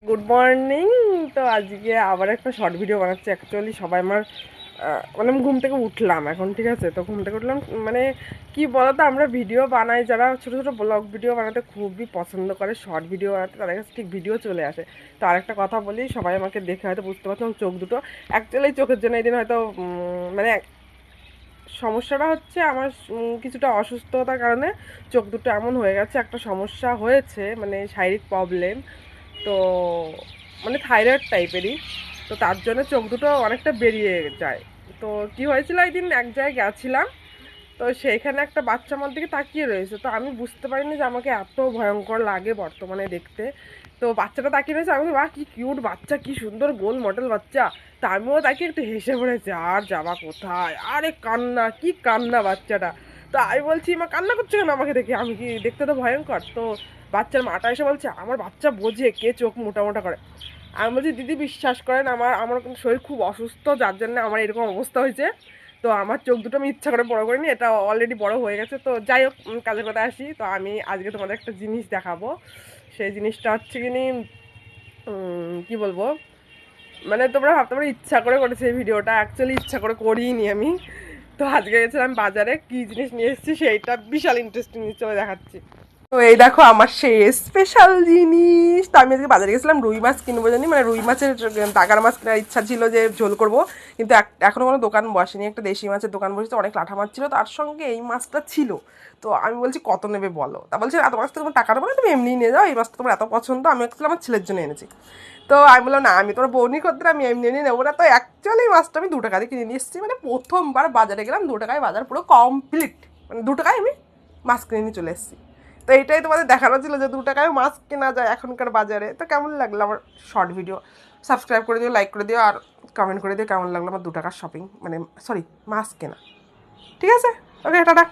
Good morning. তো আজকে আবার একটা শর্ট ভিডিও বানাচ্ছি। অ্যাকচুয়ালি সবাই আমার মানে আমি ঘুম থেকে উঠলাম এখন, ঠিক আছে? তো ঘুম থেকে উঠলাম মানে কি বলতো, আমরা ভিডিও বানাই, যারা ছোটো ছোটো ব্লগ ভিডিও বানাতে খুবই পছন্দ করে, শর্ট ভিডিও বানাতে তাদের কাছে ঠিক ভিডিও চলে আসে। তো আরেকটা কথা বলি, সবাই আমাকে দেখে হয়তো বুঝতে পারছো আমার চোখ দুটো, অ্যাকচুয়ালি চোখের জন্য এই দিন হয়তো মানে সমস্যাটা হচ্ছে আমার কিছুটা অসুস্থতার কারণে চোখ দুটো এমন হয়ে গেছে। একটা সমস্যা হয়েছে মানে শারীরিক প্রবলেম, তো মানে থাইরয়েড টাইপেরই। তো তার জন্য চোখ দুটো অনেকটা বেরিয়ে যায়। তো কি হয়েছিল, একদিন এক জায়গায় গেছিলাম, তো সেইখানে একটা বাচ্চা আমার দিকে তাকিয়ে রয়েছে। তো আমি বুঝতে পারিনি যে আমাকে এত ভয়ঙ্কর লাগে বর্তমানে দেখতে। তো বাচ্চাটা তাকিয়ে রয়েছে, আমি বাহ কি কিউট বাচ্চা, কি সুন্দর গোল মডেল বাচ্চা। তা আমিও তাকে একটু হেসে পড়েছে, আর যাবা কোথায়, আরে কান্না, কি কান্না বাচ্চাটা। তো আমি বলছি, মা কান্না করছে কেন আমাকে দেখে, আমি কি দেখতে তো ভয়ঙ্কর? তো বাচ্চার মাটা এসে বলছে, আমার বাচ্চা বোঝে কে চোখ মোটা মোটা করে। আমি বলছি, দিদি বিশ্বাস করেন, আমার আমার কিন্তু শরীর খুব অসুস্থ, যার জন্য আমার এরকম অবস্থা হয়েছে। তো আমার চোখ দুটো আমি ইচ্ছা করে বড় করিনি, এটা অলরেডি বড় হয়ে গেছে। তো যাই হোক, কাজের কথা আসি। তো আমি আজকে তোমাদের একটা জিনিস দেখাবো। সেই জিনিসটা হচ্ছে কিনি, কি বলবো, মানে তোমরা ভাবতে পারো ইচ্ছা করে করেছি এই ভিডিওটা, অ্যাকচুয়ালি ইচ্ছা করে করিনি আমি। তো আজকে গেছিলাম বাজারে, কি জিনিস নিয়ে এসেছি সেইটা বিশাল ইন্টারেস্টিং জিনিস, চলে দেখাচ্ছি। তো এই দেখো আমার সেই স্পেশাল জিনিস। তো আমি আজকে বাজারে গেছিলাম রুই মাছ কিনবো জানি, মানে রুই মাছের টাকার মাছ কেনার ইচ্ছা ছিল যে ঝোল করব, কিন্তু এখনো কোনো দোকান বসেনি। একটা দেশি মাছের দোকান বসেছে, অনেক লাঠা মাছ ছিল, তার সঙ্গে এই মাছটা ছিল। তো আমি বলছি কত নেবে বলো, তা বলছে এত মাছ তো তোমার টাকা দেবো না, তুমি এমনিই নিয়ে যাও, এই মাছটা তোমার এত পছন্দ। আমি একচুয়ালি আমার ছেলের জন্য এনেছি। তো আমি বললাম না, আমি তোমার বৌনি করতে, আমি এমনি এমনি নেবো না। তো অ্যাকচুয়ালি মাছটা আমি 2 টাকা দিয়ে কিনে নিয়ে এসেছি, মানে প্রথমবার বাজারে গেলাম 2 টাকায়, বাজার পুরো কমপ্লিট, মানে 2 টাকায় আমি মাছ কিনে নিয়ে চলে এসেছি। তো এইটাই তোমাদের দেখানো ছিল যে 2 টাকায় মাছ কেনা যায় এখনকার বাজারে। তো কেমন লাগলো আমার শর্ট ভিডিও? সাবস্ক্রাইব করে দিও, লাইক করে দিও, আর কমেন্ট করে দিও কেমন লাগলো আমার 2 টাকার শপিং, মানে সরি মাছ কেনা। ঠিক আছে, ওকে, টাটা।